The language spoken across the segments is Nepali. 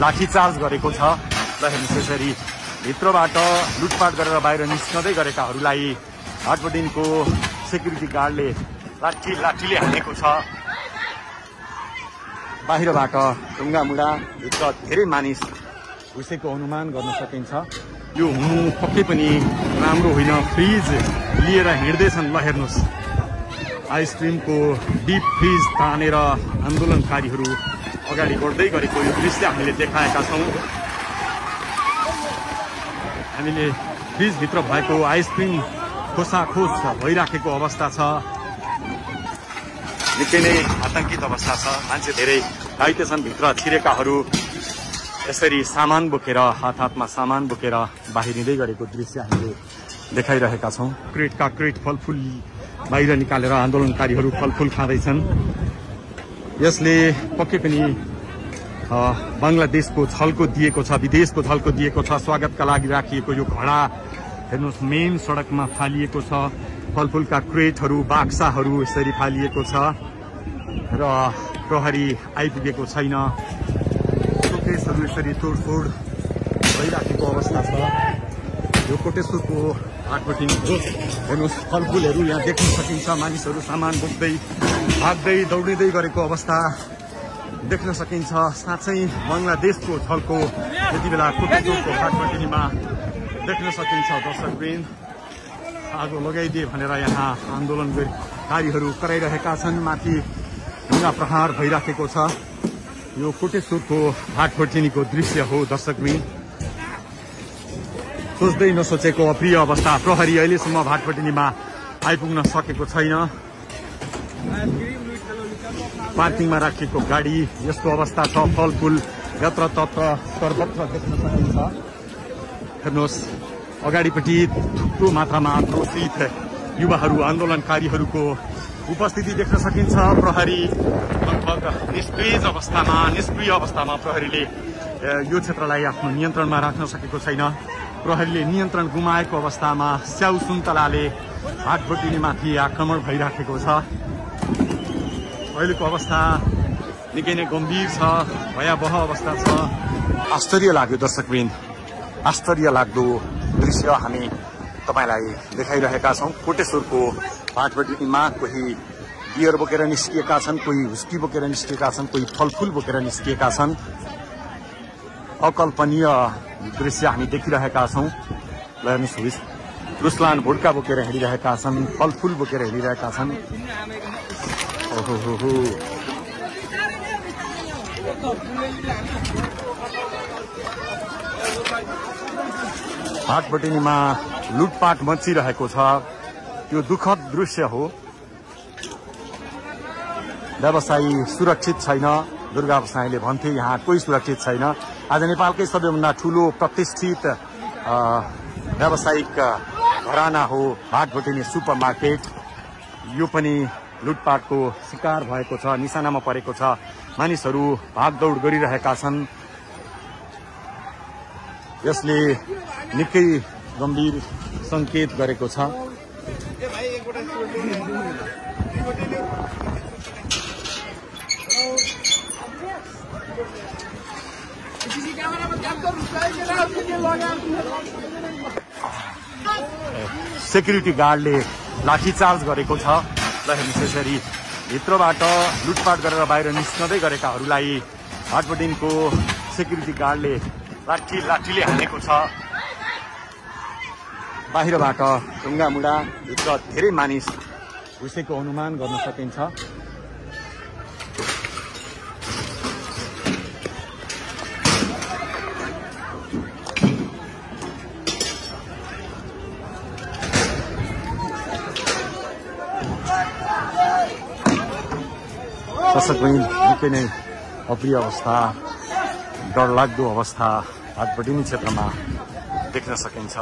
लाठीचार्ज गरेको छ। ल हेर्नुहोस् यसरी भित्रबाट लुटपाट गरेर बाहिर निस्कँदै गरेकाहरूलाई हाटबटिनको सेक्युरिटी गार्डले लाठीले हानेको छ। बाहिरबाट ढुङ्गामुढा भित्र धेरै मानिस घुसेको अनुमान गर्न सकिन्छ। यो हुनु पक्कै पनि राम्रो होइन। फ्रिज लिएर हिँड्दैछन्। ल हेर्नुहोस् आइसक्रिमको डिप फ्रिज तानेर आन्दोलनकारीहरू अगाडि बढ्दै गरेको यो दृश्य हामीले देखाएका छौँ। हामीले फ्रिजभित्र भएको आइसक्रिम खोसाखोस भइराखेको अवस्था छ। निकै नै आतंकित अवस्था छ। मान्छे धेरै घाइते छन्। भित्र छिरेकाहरू यसरी सामान बोकेर हातमा सामान बोकेर बाहिरिँदै गरेको दृश्य हामीले देखाइरहेका छौँ। क्रेटका क्रेट फलफुल बाहिर निकालेर आन्दोलनकारीहरू फलफुल खाँदैछन्। यसले पक्कै पनि बङ्गलादेशको झल्को दिएको छ, विदेशको झल्को दिएको छ। स्वागतका लागि राखिएको यो घडा हेर्नुहोस् मेन सडकमा फालिएको छ। फलफुलका क्रेटहरू बाक्साहरू यसरी फालिएको छ र प्रहरी आइपुगेको छैन। शोकेसहरू यसरी तोडफोड भइराखेको अवस्था छ। यो कोटेश्वरको हाटबटिन हेर्नुहोस् फलफुलहरू यहाँ देख्न सकिन्छ। मानिसहरू सामान बोक्दै भाग्दै दौडिँदै गरेको अवस्था देख्न सकिन्छ। साँच्चै बङ्गलादेशको झल्को यति बेला कोटेश्वरको हाटबटिनीमा देख्न सकिन्छ। दर्शकवृन्द आगो लगाइदिए भनेर यहाँ आन्दोलनकारीहरू कराइरहेका छन्। माथि ढुङ्गा प्रहार भइराखेको छ। यो कोटेश्वरको हाटबटिनीको दृश्य हो। दर्शकवृन्द सोच्दै नसोचेको अप्रिय अवस्था। प्रहरी अहिलेसम्म हाटबटिनीमा आइपुग्न सकेको छैन। पार्किङमा राखिएको गाडी यस्तो अवस्था छ। फलफुल यत्रतत्र सर्वत्र देख्न सकिन्छ। हेर्नुहोस् अगाडिपट्टि थुप्रो मात्रामा क्रोशित युवाहरू आन्दोलनकारीहरूको उपस्थिति देख्न सकिन्छ। प्रहरी लगभग निष्क्रिय अवस्थामा प्रहरीले यो क्षेत्रलाई आफ्नो नियन्त्रणमा राख्न सकेको छैन। प्रहरीले नियन्त्रण गुमाएको अवस्थामा स्याउ सुन्तलाले हाटबटिनीमाथि आक्रमण भइराखेको छ। अहिलेको अवस्था निकै नै गम्भीर छ, भयावह अवस्था छ। आश्चर्य लाग्यो दर्शकवृन्द, आश्चर्य लाग्दो दृश्य हामी तपाईलाई देखाइरहेका छौँ। कोटेश्वरको हाटबटिनीमा कोही बियर बोकेर निस्किएका छन्, कोही हुस्की बोकेर निस्किएका छन्, कोही फलफुल बोकेर निस्किएका छन्। अकल्पनीय दृश्य हामी देखिरहेका छौँ। ल हेर्नुहोस् रुसलान भुड्का बोकेर हिँडिरहेका छन्, फलफुल बोकेर हिँडिरहेका छन्। ओहो हाटबटिनीमा लुटपाट मचिरहेको छ। यो दुःखद दृश्य हो। व्यवसायी सुरक्षित छैन। दुर्गा गोसाईले भन्थे यहाँ कोही सुरक्षित छैन। आज नेपालकै सबैभन्दा ठूलो प्रतिष्ठित व्यावसायिक घराना हो हाटबटिनी सुपर मार्केट। यो पनि लुटपाटको शिकार भएको छ, निशानामा परेको छ। मानिसहरू भागदौड गरिरहेका छन्। यसले निकै गम्भीर संकेत गरेको छ। सेक्युरिटी गार्डले लाठीचार्ज गरेको छ। ल हेर्नुहोस् यसरी भित्रबाट लुटपाट गरेर बाहिर निस्कँदै गरेकाहरूलाई हाटबटिनको सेक्युरिटी गार्डले लाठीले हानेको छ। बाहिरबाट ढुङ्गामुढा भित्र धेरै मानिस घुसेको अनुमान गर्न सकिन्छ। दर्शकवृन्द निकै नै अप्रिय अवस्था, डरलाग्दो अवस्था हाटबटिनी क्षेत्रमा देख्न सकिन्छ।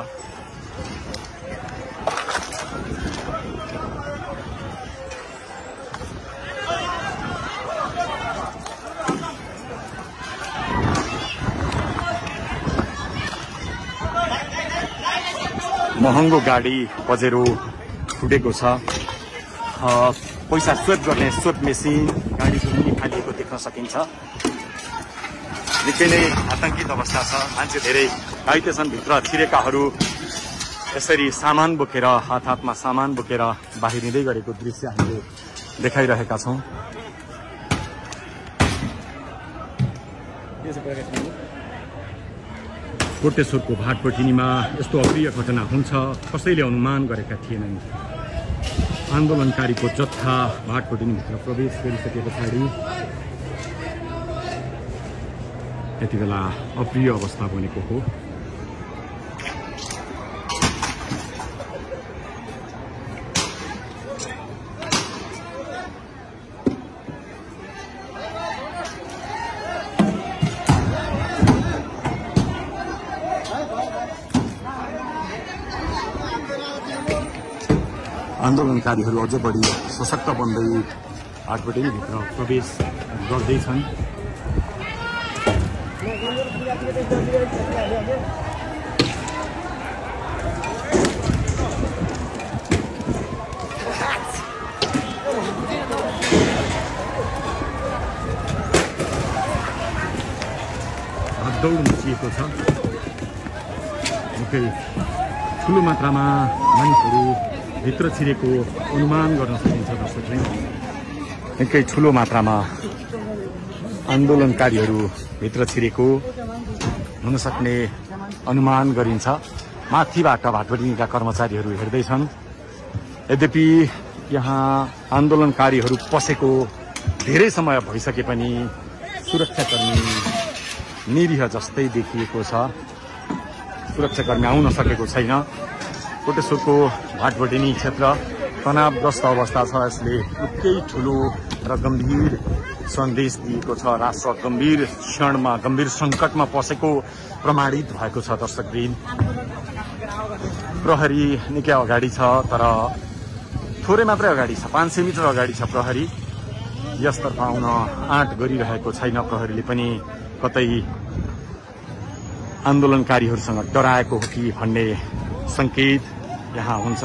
महँगो गाडी पजेरो फुटेको छ। पैसा स्वेप गर्ने स्वेप मेसिन गाडीको पनि फालिएको देख्न सकिन्छ। निकै नै आतंकित अवस्था छ। मान्छे धेरै घाइते छन्। भित्र छिरेकाहरू यसरी सामान बोकेर हातमा सामान बोकेर बाहिरिँदै गरेको दृश्य हामीले देखाइरहेका छौँ। कोटेश्वरको भाटपटिनीमा यस्तो अप्रिय घटना हुन्छ कसैले अनुमान गरेका थिएनन्। आन्दोलनकारीको जत्था भाटपटिनीभित्र प्रवेश गरिसके पछाडि त्यति बेला अप्रिय अवस्था बनेको हो। आन्दोलनकारीहरू अझ बढी सशक्त बन्दै भाटपटिनीभित्र प्रवेश गर्दैछन्। भागदौड मचिएको छ। निकै ठुलो मात्रामा मानिसहरू भित्र छिरेको अनुमान गर्न सकिन्छ। दर्शकले निकै ठुलो मात्रामा आन्दोलनकारीहरू भित्र छिरेको हुन सक्ने अनुमान गरिन्छ। माथिबाट भाटपटिनीका कर्मचारीहरू हेर्दैछन्। यद्यपि यहाँ आन्दोलनकारीहरू पसेको धेरै समय भइसके पनि सुरक्षाकर्मी निरीह जस्तै देखिएको छ। सुरक्षाकर्मी आउन सकेको छैन। कोटेश्वरको भाटपटिनी क्षेत्र तनावग्रस्त अवस्था छ। यसले निकै ठुलो र गम्भीर सन्देश दिएको छ। राष्ट्र गम्भीर क्षणमा गम्भीर सङ्कटमा पसेको प्रमाणित भएको छ। दर्शकवृन्द, प्रहरी निकै अगाडि छ, तर थोरै मात्रै अगाडि छ। 500 मिटर अगाडि छ प्रहरी। यसतर्फ आउन आँट गरिरहेको छैन। प्रहरीले पनि कतै आन्दोलनकारीहरूसँग डराएको हो कि भन्ने संकेत यहाँ हुन्छ।